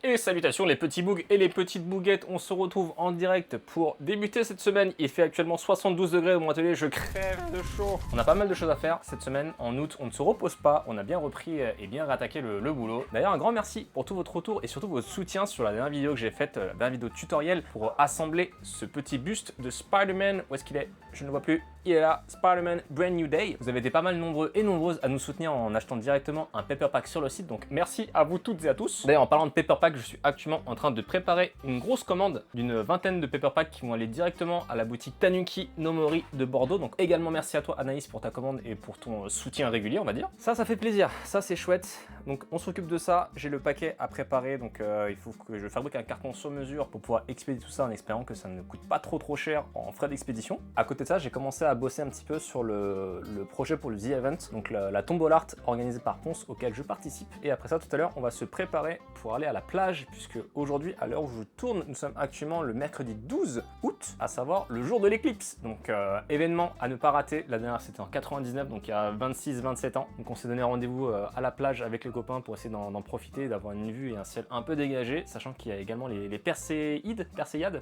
Et salutations les petits bougs et les petites bouguettes, on se retrouve en direct pour débuter cette semaine. Il fait actuellement 72 degrés dans mon atelier, je crève de chaud. On a pas mal de choses à faire cette semaine. En août, on ne se repose pas, on a bien repris et bien rattaqué le boulot. D'ailleurs, un grand merci pour tout votre retour et surtout votre soutien sur la dernière vidéo que j'ai faite, la dernière vidéo tutoriel pour assembler ce petit buste de Spider-Man. Où est-ce qu'il est? Je ne le vois plus. Il est là, Spider-Man Brand New Day. Vous avez été pas mal nombreux et nombreuses à nous soutenir en achetant directement un paper pack sur le site, donc merci à vous toutes et à tous. D'ailleurs, en parlant de paper pack, je suis actuellement en train de préparer une grosse commande d'une vingtaine de paper packs qui vont aller directement à la boutique Tanuki no Mori de Bordeaux. Donc également merci à toi Anaïs pour ta commande et pour ton soutien régulier, on va dire. Ça fait plaisir, ça c'est chouette. Donc on s'occupe de ça, j'ai le paquet à préparer, donc il faut que je fabrique un carton sur mesure pour pouvoir expédier tout ça en espérant que ça ne coûte pas trop cher en frais d'expédition. À côté de ça, j'ai commencé à bosser un petit peu sur le projet pour le The Event, donc la tombola art organisée par Ponce auquel je participe. Et après ça, tout à l'heure, on va se préparer pour aller à la plage, puisque aujourd'hui, à l'heure où je tourne, nous sommes actuellement le mercredi 12 août, à savoir le jour de l'éclipse. Donc événement à ne pas rater. La dernière c'était en 99, donc il y a 26-27 ans. Donc on s'est donné rendez-vous à la plage avec les copains pour essayer d'en profiter, d'avoir une vue et un ciel un peu dégagé, sachant qu'il y a également les Perséiades.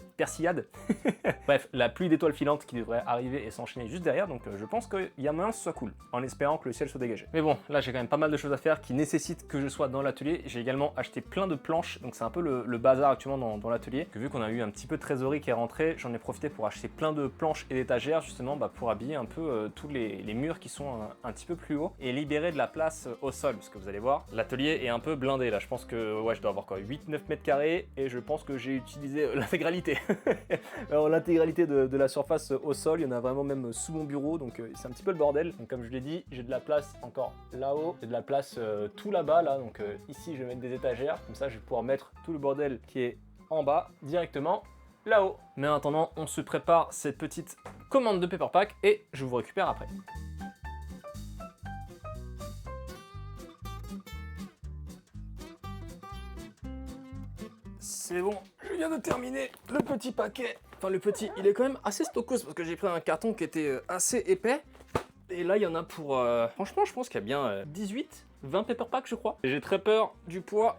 Bref, la pluie d'étoiles filantes qui devrait arriver et s'enchaîner juste derrière, donc je pense qu'il y a moyen que ce soit cool, en espérant que le ciel soit dégagé. Mais bon, là j'ai quand même pas mal de choses à faire qui nécessitent que je sois dans l'atelier. J'ai également acheté plein de planches, donc c'est un peu le bazar actuellement dans l'atelier. Que vu qu'on a eu un petit peu de trésorerie qui est rentrée, j'en ai profité pour acheter plein de planches et d'étagères, justement pour habiller un peu tous les murs qui sont un petit peu plus hauts et libérer de la place au sol, parce que vous allez voir, l'atelier est un peu blindé là. Je pense que ouais, je dois avoir quoi, 8-9 mètres carrés et je pense que j'ai utilisé l'intégralité. Alors l'intégralité de la surface au sol, il y en a vraiment même sous mon bureau, donc c'est un petit peu le bordel. Donc comme je l'ai dit, j'ai de la place encore là-haut, j'ai de la place tout là-bas là, donc ici je vais mettre des étagères, comme ça je vais pouvoir mettre tout le bordel qui est en bas directement là-haut. Mais en attendant, on se prépare cette petite commande de paper pack et je vous récupère après. C'est bon, je viens de terminer le petit paquet. Enfin le petit, il est quand même assez stockos parce que j'ai pris un carton qui était assez épais. Et là il y en a pour... franchement je pense qu'il y a bien 18-20 paper packs je crois. Et j'ai très peur du poids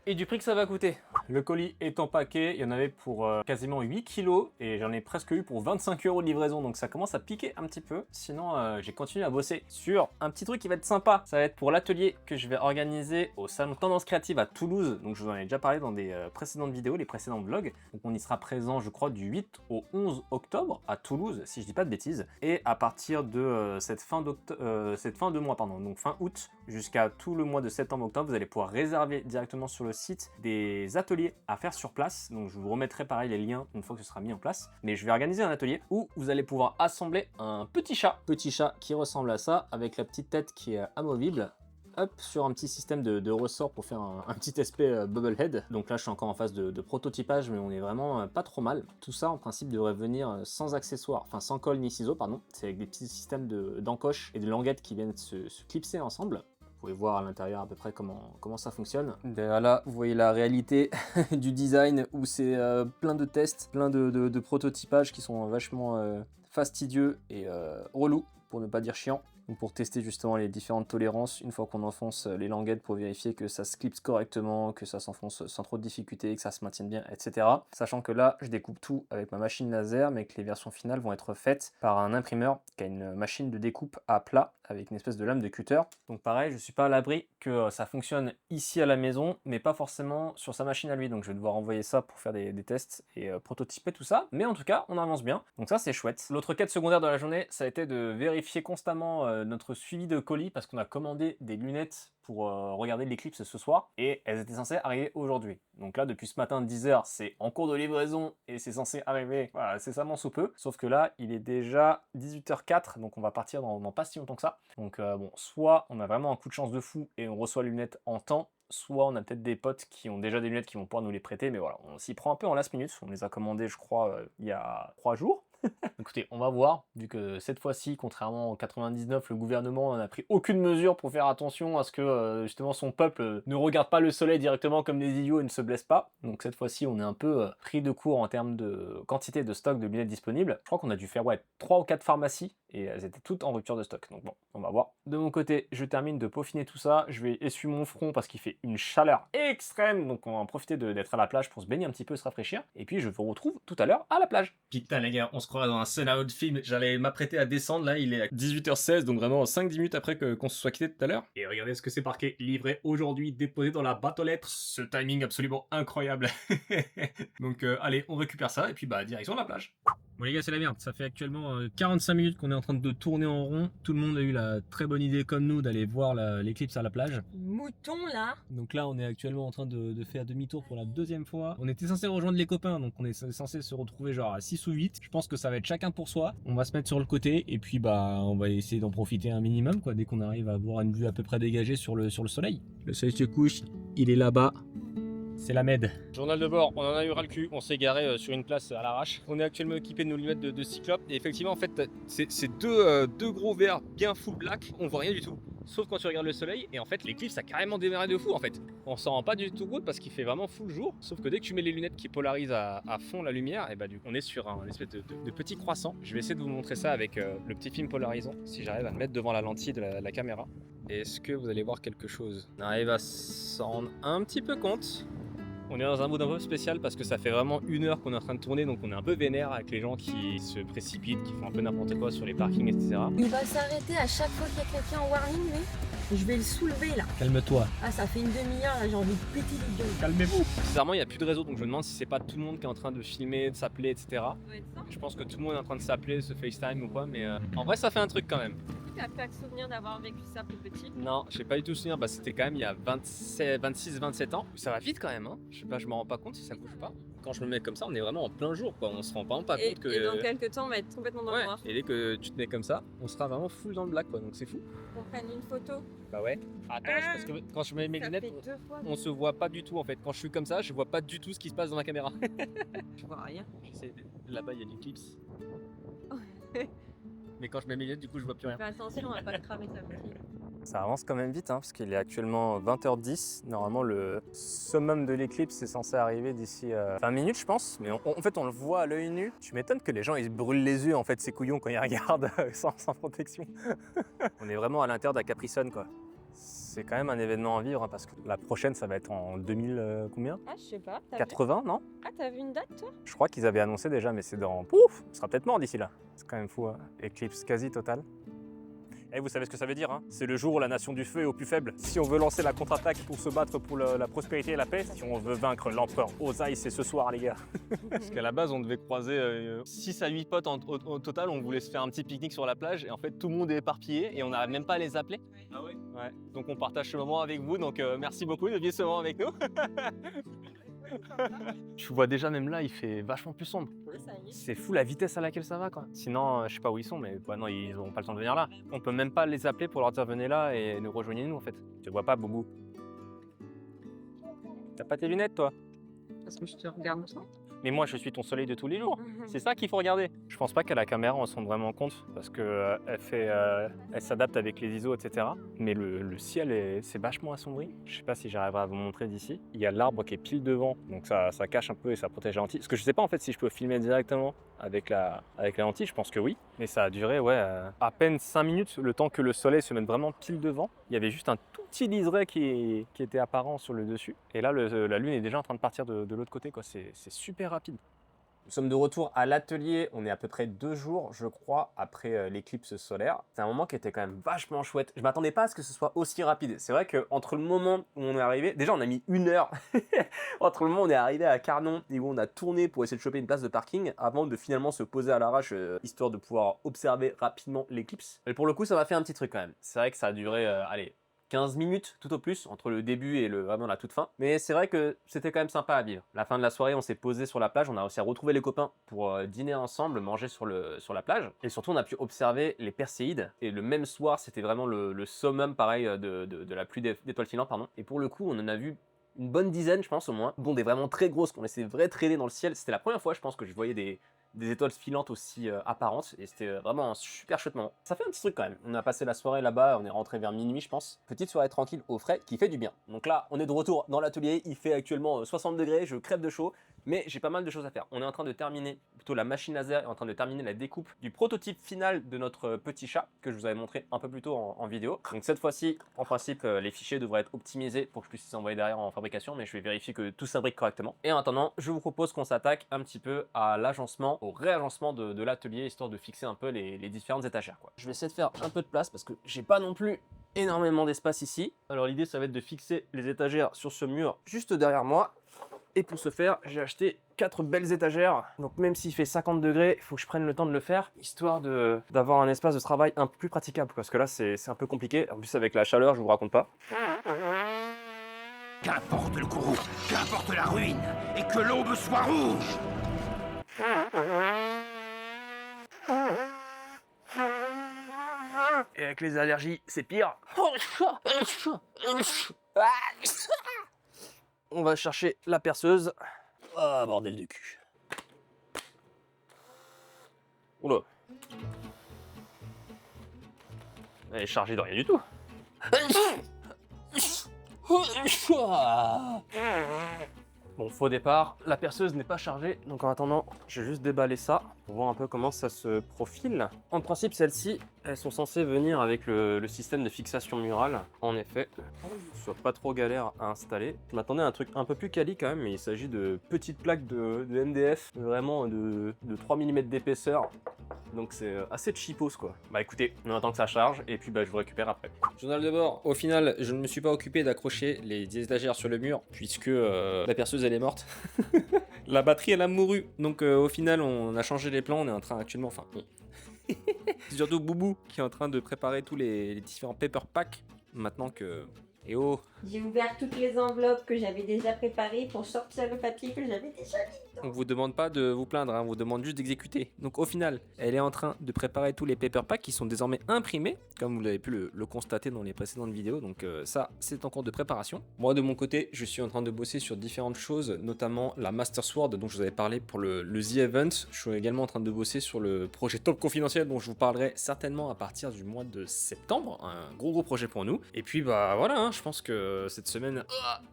et du prix que ça va coûter. Le colis est empaqué, il y en avait pour quasiment 8 kilos et j'en ai presque eu pour 25 € de livraison, donc ça commence à piquer un petit peu. Sinon, j'ai continué à bosser sur un petit truc qui va être sympa. Ça va être pour l'atelier que je vais organiser au salon Tendance Créative à Toulouse. Donc je vous en ai déjà parlé dans des précédentes vidéos, les précédents vlogs. Donc on y sera présent, je crois, du 8 au 11 octobre à Toulouse, si je dis pas de bêtises. Et à partir de cette fin de mois, pardon, donc fin août, jusqu'à tout le mois de septembre-octobre, vous allez pouvoir réserver directement sur le site des ateliers à faire sur place. Donc je vous remettrai pareil les liens une fois que ce sera mis en place. Mais je vais organiser un atelier où vous allez pouvoir assembler un petit chat qui ressemble à ça, avec la petite tête qui est amovible. Hop, sur un petit système de ressort pour faire un petit aspect Bubblehead. Donc là je suis encore en phase de prototypage, mais on est vraiment pas trop mal. Tout ça en principe devrait venir sans accessoires, enfin sans colle ni ciseaux pardon. C'est avec des petits systèmes d'encoches et de languettes qui viennent se clipser ensemble. Vous pouvez voir à l'intérieur à peu près comment ça fonctionne. Derrière là, vous voyez la réalité du design où c'est plein de tests, plein de prototypages qui sont vachement fastidieux et relous, pour ne pas dire chiant. Donc pour tester justement les différentes tolérances, une fois qu'on enfonce les languettes pour vérifier que ça se clipse correctement, que ça s'enfonce sans trop de difficulté, que ça se maintienne bien, etc. Sachant que là, je découpe tout avec ma machine laser, mais que les versions finales vont être faites par un imprimeur qui a une machine de découpe à plat avec une espèce de lame de cutter. Donc pareil, je suis pas à l'abri que ça fonctionne ici à la maison, mais pas forcément sur sa machine à lui. Donc je vais devoir envoyer ça pour faire des tests et prototyper tout ça. Mais en tout cas, on avance bien. Donc ça, c'est chouette. L'autre quête secondaire de la journée, ça a été de vérifier constamment notre suivi de colis parce qu'on a commandé des lunettes pour regarder l'éclipse ce soir et elles étaient censées arriver aujourd'hui. Donc là depuis ce matin 10h c'est en cours de livraison et c'est censé arriver voilà, incessamment sous peu. Sauf que là il est déjà 18h04 donc on va partir dans pas si longtemps que ça. Donc bon, soit on a vraiment un coup de chance de fou et on reçoit les lunettes en temps, soit on a peut-être des potes qui ont déjà des lunettes qui vont pouvoir nous les prêter, mais voilà, on s'y prend un peu en last minute. On les a commandées je crois il y a 3 jours. Écoutez, on va voir, vu que cette fois-ci, contrairement en 99, le gouvernement n'a pris aucune mesure pour faire attention à ce que justement son peuple ne regarde pas le soleil directement comme des idiots et ne se blesse pas. Donc cette fois-ci, on est un peu pris de court en termes de quantité de stock de lunettes disponibles. Je crois qu'on a dû faire 3 ou 4 pharmacies et elles étaient toutes en rupture de stock. Donc bon, on va voir. De mon côté, je termine de peaufiner tout ça. Je vais essuyer mon front parce qu'il fait une chaleur extrême. Donc on va en profiter d'être à la plage pour se baigner un petit peu, se rafraîchir. Et puis je vous retrouve tout à l'heure à la plage. Putain les gars, on se croirait dans un scénario de film. J'allais m'apprêter à descendre, là il est à 18h16, donc vraiment 5-10 minutes après qu'on se soit quitté tout à l'heure. Et regardez ce que c'est marqué, livré aujourd'hui, déposé dans la boîte aux lettres. Ce timing absolument incroyable. Donc allez, on récupère ça et puis bah direction la plage. Bon les gars, c'est la merde, ça fait actuellement 45 minutes qu'on est en train de tourner en rond. Tout le monde a eu la très bonne idée comme nous d'aller voir l'éclipse à la plage. Mouton là. Donc là on est actuellement en train de faire demi-tour pour la deuxième fois. On était censé rejoindre les copains, donc on est censé se retrouver genre à 6 ou 8. Je pense que ça va être chacun pour soi. On va se mettre sur le côté et puis bah on va essayer d'en profiter un minimum quoi, dès qu'on arrive à avoir une vue à peu près dégagée sur le soleil. Le soleil se couche, il est là-bas. C'est la Med. Journal de bord, on en a eu ras le cul, on s'est garé sur une place à l'arrache. On est actuellement équipé de nos lunettes de cyclope et effectivement en fait c'est deux gros verres bien full black, on voit rien du tout. Sauf quand tu regardes le soleil et en fait l'éclipse a carrément démarré de fou en fait. On s'en rend pas du tout compte parce qu'il fait vraiment full jour. Sauf que dès que tu mets les lunettes qui polarisent à fond la lumière, et bah du coup on est sur un espèce de petit croissant. Je vais essayer de vous montrer ça avec le petit film polarisant, si j'arrive à le mettre devant la lentille de la caméra. Est-ce que vous allez voir quelque chose? On arrive à s'en rendre un petit peu compte. On est dans un mood un peu spécial parce que ça fait vraiment 1 heure qu'on est en train de tourner, donc on est un peu vénère avec les gens qui se précipitent, qui font un peu n'importe quoi sur les parkings, etc. Il va s'arrêter à chaque fois qu'il y a quelqu'un en warning, lui. Je vais le soulever là. Calme-toi. Ah, ça fait une demi-heure là, j'ai envie de péter les gueules. Calmez-vous. Bizarrement, il n'y a plus de réseau, donc je me demande si c'est pas tout le monde qui est en train de filmer, de s'appeler, etc. Ça doit être ça. Je pense que tout le monde est en train de s'appeler, se FaceTime ou quoi, mais en vrai, ça fait un truc quand même. Tu n'as pas de souvenir d'avoir vécu ça plus petit? Non, j'ai pas du tout souvenir, bah, c'était quand même il y a 26-27 ans. Ça va vite quand même, hein. Je sais pas, je me rends pas compte si ça bouge pas. Quand je me mets comme ça, on est vraiment en plein jour, quoi. On se rend vraiment pas compte que. Et dans quelques temps, on va être complètement dans le Ouais, noir. et dès que tu te mets comme ça, on sera vraiment full dans le black, quoi, donc c'est fou. On prenne une photo. Bah ouais. Attends, parce que quand je mets mes Ça lunettes, fait 2 fois. on se voit pas du tout en fait. Quand je suis comme ça, je vois pas du tout ce qui se passe dans la caméra. Je vois rien. Là-bas, il y a l'éclipse. Mais quand je mets mes lunettes, du coup, je vois plus rien. Fais attention, on va pas te cramer ta petite. Ça avance quand même vite, hein, parce qu'il est actuellement 20h10. Normalement, le summum de l'éclipse est censé arriver d'ici 20 minutes, je pense. Mais en fait, on le voit à l'œil nu. Tu m'étonnes que les gens ils se brûlent les yeux, en fait, ces couillons, quand ils regardent sans protection. On est vraiment à l'intérieur de la Capri Sun, quoi. C'est quand même un événement à vivre, hein, parce que la prochaine, ça va être en 2000 combien? Ah, je sais pas. 80, non? Ah, t'as vu une date toi? Je crois qu'ils avaient annoncé déjà, mais c'est dans... Pouf! On sera peut-être mort d'ici là. C'est quand même fou, hein. Éclipse quasi totale. Et vous savez ce que ça veut dire, hein? C'est le jour où la nation du feu est au plus faible. Si on veut lancer la contre-attaque pour se battre pour la prospérité et la paix, si on veut vaincre l'empereur Ozai, c'est ce soir, les gars. Parce qu'à la base, on devait croiser 6 à 8 potes au total. On voulait se faire un petit pique-nique sur la plage. Et en fait, tout le monde est éparpillé et on n'arrive même pas à les appeler. Ah ouais? Ouais. Donc on partage ce moment avec vous. Donc merci beaucoup de vivre ce moment avec nous. Je vois déjà même là, il fait vachement plus sombre. Ouais, ça y est. C'est fou la vitesse à laquelle ça va, quoi. Sinon, je sais pas où ils sont, mais bah non, ils n'auront pas le temps de venir là. On peut même pas les appeler pour leur dire venez là et nous rejoignez-nous en fait. Tu vois pas, Boubou? T'as pas tes lunettes, toi? Parce que je te regarde toi. Mais moi, je suis ton soleil de tous les jours. C'est ça qu'il faut regarder. Je pense pas qu'à la caméra, on se rende vraiment compte parce que elle s'adapte avec les ISO, etc. Mais le ciel, c'est vachement assombri. Je sais pas si j'arriverai à vous montrer d'ici. Il y a l'arbre qui est pile devant, donc ça cache un peu et ça protège la lentille. Parce que je sais pas en fait si je peux filmer directement avec la lentille. Je pense que oui. Mais ça a duré à peine 5 minutes, le temps que le soleil se mette vraiment pile devant. Il y avait juste un tout petit liseré qui était apparent sur le dessus. Et là, la lune est déjà en train de partir de l'autre côté, quoi. C'est super rapide. Nous sommes de retour à l'atelier, on est à peu près 2 jours, je crois, après l'éclipse solaire. C'est un moment qui était quand même vachement chouette. Je m'attendais pas à ce que ce soit aussi rapide. C'est vrai qu'entre le moment où on est arrivé, déjà on a mis 1 heure, entre le moment où on est arrivé à Carnon et où on a tourné pour essayer de choper une place de parking, avant de finalement se poser à l'arrache, histoire de pouvoir observer rapidement l'éclipse. Et pour le coup, ça m'a fait un petit truc quand même. C'est vrai que ça a duré, allez, 15 minutes tout au plus entre le début et vraiment la toute fin. Mais c'est vrai que c'était quand même sympa à vivre. La fin de la soirée, on s'est posé sur la plage, on a réussi à retrouver les copains pour dîner ensemble, manger sur la plage. Et surtout, on a pu observer les Perséides. Et le même soir, c'était vraiment le summum, pareil, de la pluie d'étoiles filantes, pardon. Et pour le coup, on en a vu une bonne dizaine, je pense, au moins. Bon, des vraiment très grosses, qu'on laissait vrai traîner dans le ciel. C'était la première fois, je pense, que je voyais des des étoiles filantes aussi apparentes, et c'était vraiment un super chouette moment. Ça fait un petit truc quand même. On a passé la soirée là-bas, on est rentré vers minuit je pense. Petite soirée tranquille au frais qui fait du bien. Donc là, on est de retour dans l'atelier, il fait actuellement 60 degrés, je crève de chaud, mais j'ai pas mal de choses à faire. On est en train de terminer, plutôt la machine laser est en train de terminer la découpe du prototype final de notre petit chat que je vous avais montré un peu plus tôt en vidéo. Donc cette fois-ci, en principe, les fichiers devraient être optimisés pour que je puisse les envoyer derrière en fabrication, mais je vais vérifier que tout s'imbrique correctement. Et en attendant, je vous propose qu'on s'attaque un petit peu à l'agencement, au réagencement de l'atelier, histoire de fixer un peu les différentes étagères, quoi. Je vais essayer de faire un peu de place parce que j'ai pas non plus énormément d'espace ici. Alors l'idée, ça va être de fixer les étagères sur ce mur juste derrière moi. Et pour ce faire, j'ai acheté 4 belles étagères. Donc même s'il fait 50 degrés, il faut que je prenne le temps de le faire, histoire d'avoir un espace de travail un peu plus praticable. Parce que là, c'est un peu compliqué. En plus, avec la chaleur, je vous raconte pas. Qu'importe le courroux, qu'importe la ruine, et que l'aube soit rouge. Et avec les allergies, c'est pire. On va chercher la perceuse. Ah, bordel de cul. Oula. Elle est chargée de rien du tout. Bon, faux départ, la perceuse n'est pas chargée, donc en attendant, je vais juste déballer ça pour voir un peu comment ça se profile. En principe, celles-ci, elles sont censées venir avec le système de fixation murale. En effet, ce soit pas trop galère à installer. Je m'attendais à un truc un peu plus quali quand même, mais il s'agit de petites plaques de MDF, vraiment de 3 mm d'épaisseur. Donc c'est assez cheapos quoi. Bah écoutez, on attend que ça charge et puis bah je vous récupère après. Journal de bord, au final, je ne me suis pas occupé d'accrocher les étagères sur le mur puisque la perceuse elle est morte. La batterie elle a mouru. Donc au final, on a changé les plans, on est en train actuellement, enfin, c'est surtout Boubou qui est en train de préparer tous les différents paper packs maintenant que... Et oh, J'ai ouvert toutes les enveloppes que j'avais déjà préparées pour sortir le papier que j'avais déjà mis. on vous demande pas de vous plaindre, hein, on vous demande juste d'exécuter. Donc au final, elle est en train de préparer tous les paper packs qui sont désormais imprimés, comme vous l'avez pu le constater dans les précédentes vidéos. Donc ça, c'est en cours de préparation. Moi de mon côté, je suis en train de bosser sur différentes choses, notamment la Master Sword dont je vous avais parlé pour le The Event. Je suis également en train de bosser sur le projet Top Confidentiel dont je vous parlerai certainement à partir du mois de septembre. Un gros projet pour nous. Et puis bah voilà, hein, je pense que cette semaine,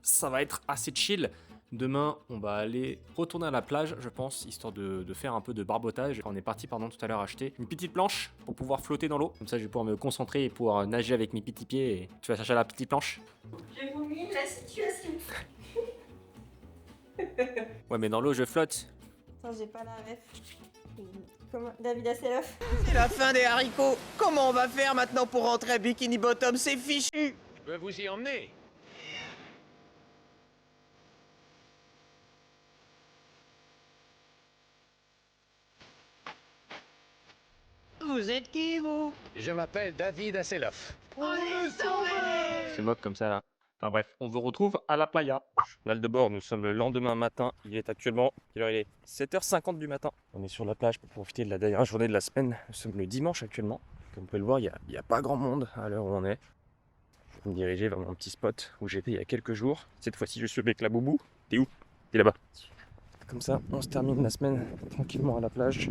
ça va être assez chill. Demain, on va aller retourner à la plage, je pense, histoire de faire un peu de barbotage. On est parti, tout à l'heure acheter une petite planche pour pouvoir flotter dans l'eau. Comme ça, je vais pouvoir me concentrer et pouvoir nager avec mes petits pieds. Et tu vas chercher la petite planche? Je vous mime la situation. Ouais, mais dans l'eau, je flotte. Attends, j'ai pas la ref. Comment David Hasselhoff. C'est la fin des haricots. Comment on va faire maintenant pour rentrer à Bikini Bottom? C'est fichu. Je peux vous y emmener. Vous êtes qui, vous? Je m'appelle David Hasselhoff. C'est moque comme ça, là. Enfin bref, on vous retrouve à la playa. Journal de bord, nous sommes le lendemain matin. Il est actuellement, quelle heure il est? 7h50 du matin. On est sur la plage pour profiter de la dernière journée de la semaine. Nous sommes le dimanche actuellement. Comme vous pouvez le voir, il n'y a pas grand monde à l'heure où on est. Je vais me diriger vers mon petit spot où j'étais il y a quelques jours. Cette fois-ci, je suis avec la Boubou. T'es où? T'es là-bas. Comme ça, on se termine la semaine tranquillement à la plage.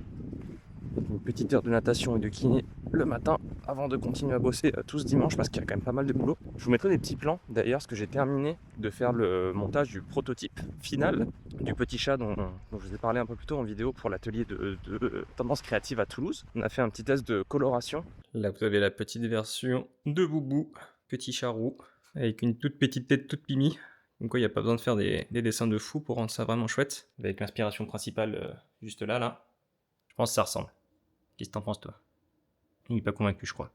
Avec une petite heure de natation et de kiné le matin avant de continuer à bosser tout ce dimanche parce qu'il y a quand même pas mal de boulot. Je vous mettrai des petits plans d'ailleurs parce que j'ai terminé de faire le montage du prototype final du petit chat dont je vous ai parlé un peu plus tôt en vidéo pour l'atelier de Tendance Créative à Toulouse. On a fait un petit test de coloration. Là vous avez la petite version de Boubou, petit chat roux, avec une toute petite tête toute pimi. Donc il n'y a pas besoin de faire des dessins de fou pour rendre ça vraiment chouette. Avec l'inspiration principale juste là. Je pense que ça ressemble. Qu'est-ce que t'en penses toi? Il n'est pas convaincu je crois.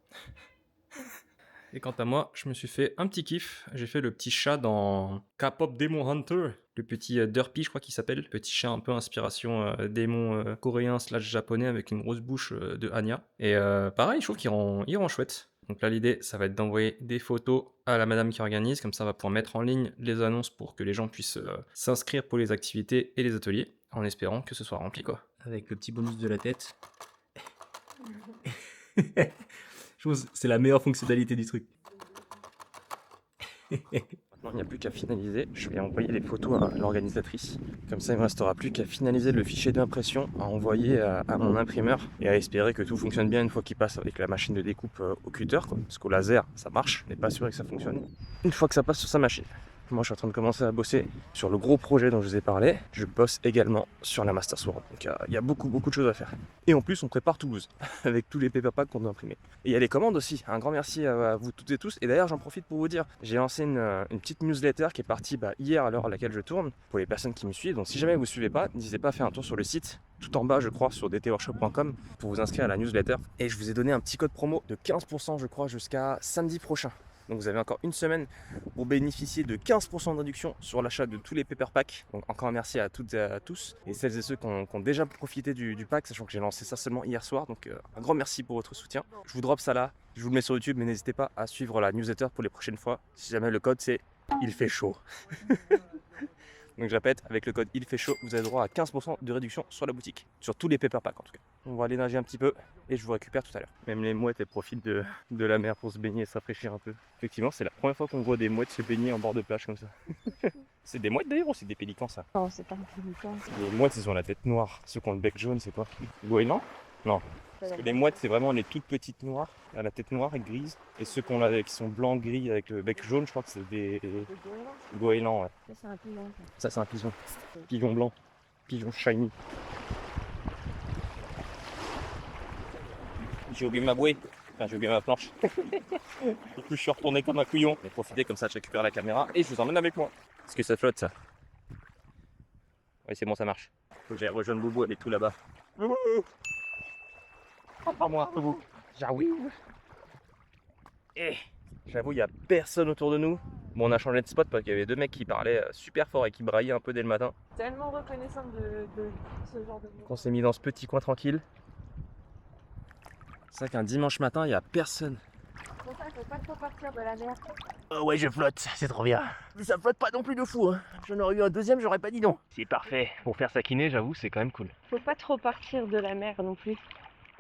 Et quant à moi, je me suis fait un petit kiff. J'ai fait le petit chat dans K-pop Demon Hunter. Le petit Derpy je crois qu'il s'appelle. Petit chat un peu inspiration démon coréen / japonais avec une grosse bouche de Anya. Et pareil, je trouve qu'il rend chouette. Donc là l'idée ça va être d'envoyer des photos à la madame qui organise. Comme ça on va pouvoir mettre en ligne les annonces pour que les gens puissent s'inscrire pour les activités et les ateliers. En espérant que ce soit rempli quoi. Avec le petit bonus de la tête. Je pense que c'est la meilleure fonctionnalité du truc. Maintenant, il n'y a plus qu'à finaliser. Je vais envoyer les photos à l'organisatrice. Comme ça, il ne me restera plus qu'à finaliser le fichier d'impression, à envoyer à mon imprimeur et à espérer que tout fonctionne bien une fois qu'il passe avec la machine de découpe au cutter, quoi. Parce qu'au laser, ça marche, mais pas sûr que ça fonctionne. Une fois que ça passe sur sa machine. Moi, je suis en train de commencer à bosser sur le gros projet dont je vous ai parlé. Je bosse également sur la Master Sword. Donc, il y a beaucoup de choses à faire. Et en plus, on prépare Toulouse avec tous les paper packs qu'on doit imprimer. Et il y a les commandes aussi. Un grand merci à vous toutes et tous. Et d'ailleurs, j'en profite pour vous dire, j'ai lancé une petite newsletter qui est partie hier à l'heure à laquelle je tourne pour les personnes qui me suivent. Donc, si jamais vous ne suivez pas, n'hésitez pas à faire un tour sur le site. Tout en bas, je crois, sur dtworkshop.com pour vous inscrire à la newsletter. Et je vous ai donné un petit code promo de 15%, je crois, jusqu'à samedi prochain. Donc vous avez encore une semaine pour bénéficier de 15% de réduction sur l'achat de tous les paper packs. Donc encore un merci à toutes et à tous et celles et ceux qui ont déjà profité du pack, sachant que j'ai lancé ça seulement hier soir. Donc un grand merci pour votre soutien. Je vous drop ça là, je vous le mets sur YouTube, mais n'hésitez pas à suivre la newsletter pour les prochaines fois. Si jamais le code c'est il fait chaud. Donc je répète, avec le code il fait chaud, vous avez droit à 15% de réduction sur la boutique, sur tous les paper packs en tout cas. On va aller nager un petit peu et je vous récupère tout à l'heure. Même les mouettes elles profitent de la mer pour se baigner et se rafraîchir un peu. Effectivement, c'est la première fois qu'on voit des mouettes se baigner en bord de plage comme ça. C'est des mouettes d'ailleurs ou c'est des pélicans ça? Non, c'est pas un pélican. Les mouettes ils ont la tête noire, ceux qui ont le bec jaune c'est quoi? Goéland? Non. Parce que les mouettes c'est vraiment les toutes petites noires, à la tête noire et grise. Et ceux qui sont blancs gris avec le bec jaune, je crois que c'est des goélands. Ouais. Ça, c'est un pigeon. Ça c'est un pigeon. Pigeon blanc. Pigeon shiny. J'ai oublié ma bouée. Enfin j'ai oublié ma planche. Du coup je suis retourné comme un couillon. Mais profitez comme ça, je récupère la caméra et je vous emmène avec moi. Est-ce que ça flotte ça? Oui c'est bon ça marche. Faut que j'aille rejoindre Boubou, elle est tout là-bas. Par moi, vous. J'avoue. Eh, j'avoue, il n'y a personne autour de nous. Bon, on a changé de spot parce qu'il y avait deux mecs qui parlaient super fort et qui braillaient un peu dès le matin. Tellement reconnaissante de ce genre de mots. On s'est mis dans ce petit coin tranquille. C'est vrai qu'un dimanche matin, il n'y a personne. C'est pour ça qu'il ne faut pas trop partir de la mer. Oh ouais, je flotte, c'est trop bien. Mais ça flotte pas non plus de fou, hein. J'en aurais eu un deuxième, j'aurais pas dit non. C'est parfait. Pour faire sa kiné, j'avoue, c'est quand même cool. Faut pas trop partir de la mer non plus.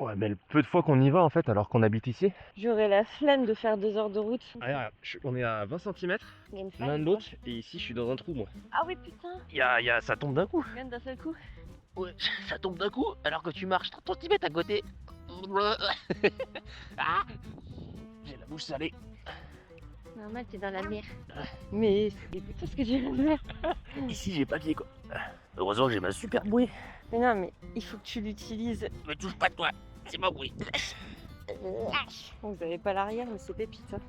Ouais, mais le peu de fois qu'on y va en fait, alors qu'on habite ici. J'aurais la flemme de faire 2 heures de route. Ah, regarde, on est à 20 cm Il y a une faille, l'un de quoi. l'autre, et ici je suis dans un trou moi. Ah oui, putain. Ça tombe d'un coup. Regarde d'un seul coup. Ouais, ça tombe d'un coup alors que tu marches 30 cm à côté. Ah, j'ai la bouche salée. Normal, t'es dans la mer. Mais c'est putain ce que tu viens de faire. Ici, j'ai pas pied quoi. Heureusement que j'ai ma super bouée. Mais non, mais il faut que tu l'utilises. Me touche pas de toi, c'est ma bouée. Vous avez pas l'arrière, mais c'est pépite. Hein.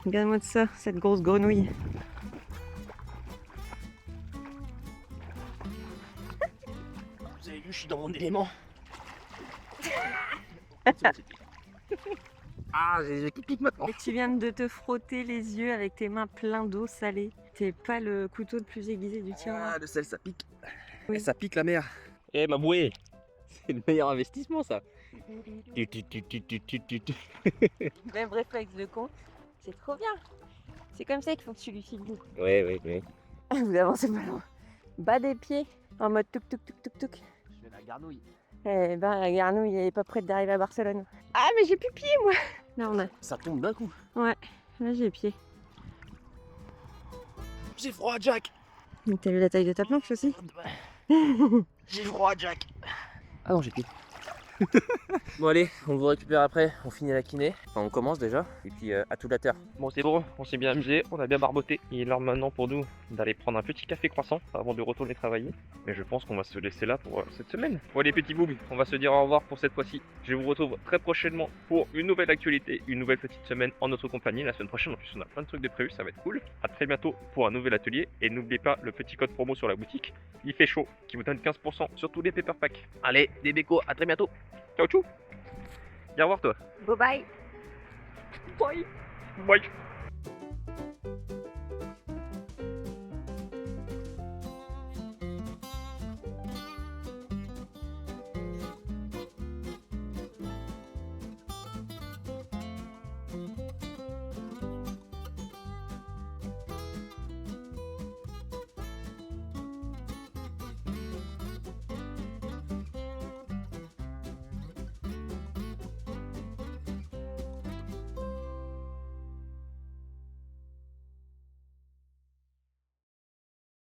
Regarde-moi de ça, cette grosse grenouille. Vous avez vu, je suis dans mon élément. Ah, j'ai les qui piquent maintenant. Et tu viens de te frotter les yeux avec tes mains pleines d'eau salée. T'es pas le couteau le plus aiguisé du tiroir. Ah, le sel ça pique. Oui. Et ça pique la mer. Eh ma bouée, c'est le meilleur investissement ça. Même réflexe de con, c'est trop bien. C'est comme ça qu'il faut que tu l'utilises. Ouais. Vous avancez pas loin. Bas des pieds, en mode tuk tuk tuk tuk tuk. Je fais la garnouille. Eh ben, la garnouille elle est pas prête d'arriver à Barcelone. Ah, mais j'ai plus pied moi. Là, on a. Ça tombe d'un coup. Ouais, là j'ai pied. J'ai froid, Jack. Mais t'as vu la taille de ta planche aussi? J'ai froid, Jack. Ah non, j'ai pied. Bon allez, on vous récupère après, on finit la kiné, enfin on commence déjà, et puis à tout la terre. Bon c'est bon, on s'est bien amusé, on a bien barboté. Il est l'heure maintenant pour nous d'aller prendre un petit café croissant avant de retourner travailler. Mais je pense qu'on va se laisser là pour cette semaine. Bon les petits boobs, on va se dire au revoir pour cette fois-ci. Je vous retrouve très prochainement pour une nouvelle actualité, une nouvelle petite semaine en notre compagnie. La semaine prochaine en plus on a plein de trucs de prévus, ça va être cool. A très bientôt pour un nouvel atelier, et n'oubliez pas le petit code promo sur la boutique, il fait chaud, qui vous donne 15% sur tous les paper packs. Allez, des bécos, à très bientôt. Ciao, ciao. Viens voir toi. Bye bye. Bye. Bye.